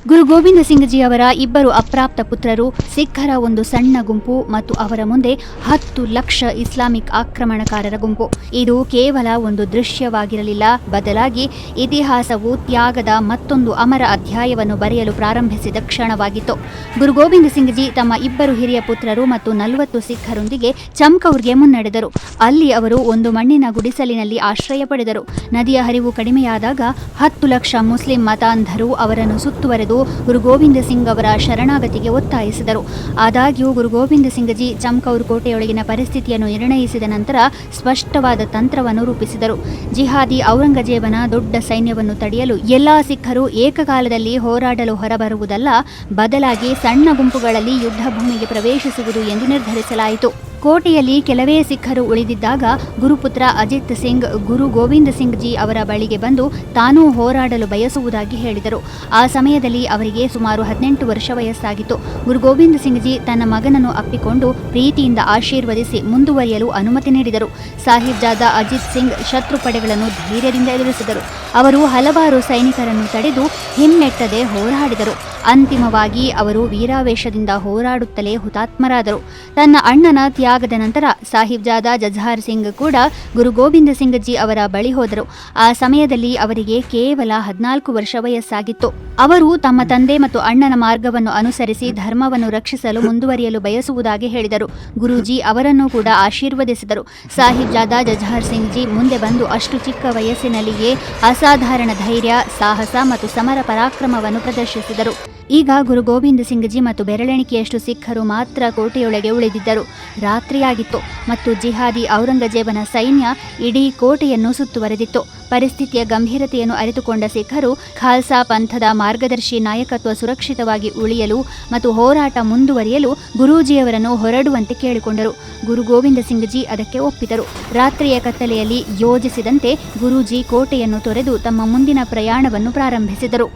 ಗುರು ಗೋವಿಂದ ಸಿಂಗ್ ಜಿ ಅವರ ಇಬ್ಬರು ಅಪ್ರಾಪ್ತ ಪುತ್ರರು, ಸಿಖ್ಖರ ಒಂದು ಸಣ್ಣ ಗುಂಪು ಮತ್ತು ಅವರ ಮುಂದೆ 10 ಲಕ್ಷ ಇಸ್ಲಾಮಿಕ್ ಆಕ್ರಮಣಕಾರರ ಗುಂಪು. ಇದು ಕೇವಲ ಒಂದು ದೃಶ್ಯವಾಗಿರಲಿಲ್ಲ, ಬದಲಾಗಿ ಇತಿಹಾಸವು ತ್ಯಾಗದ ಮತ್ತೊಂದು ಅಮರ ಅಧ್ಯಾಯವನ್ನು ಬರೆಯಲು ಪ್ರಾರಂಭಿಸಿದ ಕ್ಷಣವಾಗಿತ್ತು. ಗುರು ಗೋವಿಂದ ಸಿಂಗ್ ಜಿ ತಮ್ಮ ಇಬ್ಬರು ಹಿರಿಯ ಪುತ್ರರು ಮತ್ತು 40 ಸಿಖ್ಖರೊಂದಿಗೆ ಚಮ್ಕೌರ್ಗೆ ಮುನ್ನಡೆದರು. ಅಲ್ಲಿ ಅವರು ಒಂದು ಮಣ್ಣಿನ ಗುಡಿಸಲಿನಲ್ಲಿ ಆಶ್ರಯ ಪಡೆದರು. ನದಿಯ ಹರಿವು ಕಡಿಮೆಯಾದಾಗ 10 ಲಕ್ಷ ಮುಸ್ಲಿಂ ಮತಾಂಧರು ಅವರನ್ನು ಸುತ್ತುವರೆದು ಗುರು ಗೋವಿಂದ ಸಿಂಗ್ ಅವರ ಶರಣಾಗತಿಗೆ ಒತ್ತಾಯಿಸಿದರು. ಆದಾಗ್ಯೂ ಗುರು ಗೋವಿಂದ ಸಿಂಗ್ ಜಿ ಚಮ್ಕೌರ್ ಕೋಟೆಯೊಳಗಿನ ಪರಿಸ್ಥಿತಿಯನ್ನು ನಿರ್ಣಯಿಸಿದ ನಂತರ ಸ್ಪಷ್ಟವಾದ ತಂತ್ರವನ್ನು ರೂಪಿಸಿದರು. ಜಿಹಾದಿ ಔರಂಗಜೇಬನ ದೊಡ್ಡ ಸೈನ್ಯವನ್ನು ತಡೆಯಲು ಎಲ್ಲಾ ಸಿಖ್ಖರು ಏಕಕಾಲದಲ್ಲಿ ಹೋರಾಡಲು ಹೊರಬರುವುದಲ್ಲ, ಬದಲಾಗಿ ಸಣ್ಣ ಗುಂಪುಗಳಲ್ಲಿ ಯುದ್ಧ ಭೂಮಿಗೆ ಪ್ರವೇಶಿಸುವುದು ಎಂದು ನಿರ್ಧರಿಸಲಾಯಿತು. ಕೋಟೆಯಲ್ಲಿ ಕೆಲವೇ ಸಿಖ್ಖರು ಉಳಿದಿದ್ದಾಗ ಗುರುಪುತ್ರ ಅಜಿತ್ ಸಿಂಗ್ ಗುರು ಗೋವಿಂದ ಸಿಂಗ್ ಜಿ ಅವರ ಬಳಿಗೆ ಬಂದು ತಾನೂ ಹೋರಾಡಲು ಬಯಸುವುದಾಗಿ ಹೇಳಿದರು. ಆ ಸಮಯದಲ್ಲಿ ಅವರಿಗೆ ಸುಮಾರು 18 ವರ್ಷ ವಯಸ್ಸಾಗಿತ್ತು. ಗುರು ಗೋವಿಂದ ಸಿಂಗ್ ಜಿ ತನ್ನ ಮಗನನ್ನು ಅಪ್ಪಿಕೊಂಡು ಪ್ರೀತಿಯಿಂದ ಆಶೀರ್ವದಿಸಿ ಮುಂದುವರಿಯಲು ಅನುಮತಿ ನೀಡಿದರು. ಸಾಹಿಬ್ ಜಾದಾ ಅಜಿತ್ ಸಿಂಗ್ ಶತ್ರು ಪಡೆಗಳನ್ನು ಧೈರ್ಯದಿಂದ ಎದುರಿಸಿದರು. ಅವರು ಹಲವಾರು ಸೈನಿಕರನ್ನು ತಡೆದು ಹಿಮ್ಮೆಟ್ಟದೆ ಹೋರಾಡಿದರು. ಅಂತಿಮವಾಗಿ ಅವರು ವೀರಾವೇಶದಿಂದ ಹೋರಾಡುತ್ತಲೇ ಹುತಾತ್ಮರಾದರು. ತನ್ನ ಅಣ್ಣನ ತ್ಯಾಗದ ನಂತರ ಸಾಹಿಬ್ ಜಾದಾ ಜಝಾರ್ ಸಿಂಗ್ ಕೂಡ ಗುರು ಗೋವಿಂದ ಸಿಂಗ್ ಜಿ ಅವರ ಬಳಿ ಹೋದರು. ಆ ಸಮಯದಲ್ಲಿ ಅವರಿಗೆ ಕೇವಲ 14 ವರ್ಷ ವಯಸ್ಸಾಗಿತ್ತು. ಅವರು ತಮ್ಮ ತಂದೆ ಮತ್ತು ಅಣ್ಣನ ಮಾರ್ಗವನ್ನು ಅನುಸರಿಸಿ ಧರ್ಮವನ್ನು ರಕ್ಷಿಸಲು ಮುಂದುವರಿಯಲು ಬಯಸುವುದಾಗಿ ಹೇಳಿದರು. ಗುರೂಜಿ ಅವರನ್ನು ಕೂಡ ಆಶೀರ್ವದಿಸಿದರು. ಸಾಹಿಬ್ ಜಾದಾ ಜಝಾರ್ ಸಿಂಗ್ ಜಿ ಮುಂದೆ ಬಂದು ಅಷ್ಟು ಚಿಕ್ಕ ವಯಸ್ಸಿನಲ್ಲಿಯೇ ಅಸಾಧಾರಣ ಧೈರ್ಯ, ಸಾಹಸ ಮತ್ತು ಸಮರ ಪರಾಕ್ರಮವನ್ನು ಪ್ರದರ್ಶಿಸಿದರು. ಈಗ ಗುರು ಗೋವಿಂದ ಸಿಂಗ್ ಜಿ ಮತ್ತು ಬೆರಳೆಣಿಕೆಯಷ್ಟು ಸಿಖ್ಖರು ಮಾತ್ರ ಕೋಟೆಯೊಳಗೆ ಉಳಿದಿದ್ದರು. ರಾತ್ರಿಯಾಗಿತ್ತು ಮತ್ತು ಜಿಹಾದಿ ಔರಂಗಜೇಬನ ಸೈನ್ಯ ಇಡೀ ಕೋಟೆಯನ್ನು ಸುತ್ತುವರೆದಿತ್ತು. ಪರಿಸ್ಥಿತಿಯ ಗಂಭೀರತೆಯನ್ನು ಅರಿತುಕೊಂಡ ಸಿಖ್ಖರು ಖಾಲ್ಸಾ ಪಂಥದ ಮಾರ್ಗದರ್ಶಿ ನಾಯಕತ್ವ ಸುರಕ್ಷಿತವಾಗಿ ಉಳಿಯಲು ಮತ್ತು ಹೋರಾಟ ಮುಂದುವರಿಯಲು ಗುರೂಜಿಯವರನ್ನು ಹೊರಡುವಂತೆ ಕೇಳಿಕೊಂಡರು. ಗುರು ಗೋವಿಂದ ಸಿಂಗ್ ಜಿ ಅದಕ್ಕೆ ಒಪ್ಪಿದರು. ರಾತ್ರಿಯ ಕತ್ತಲೆಯಲ್ಲಿ ಯೋಜಿಸಿದಂತೆ ಗುರೂಜಿ ಕೋಟೆಯನ್ನು ತೊರೆದು ತಮ್ಮ ಮುಂದಿನ ಪ್ರಯಾಣವನ್ನು ಪ್ರಾರಂಭಿಸಿದರು.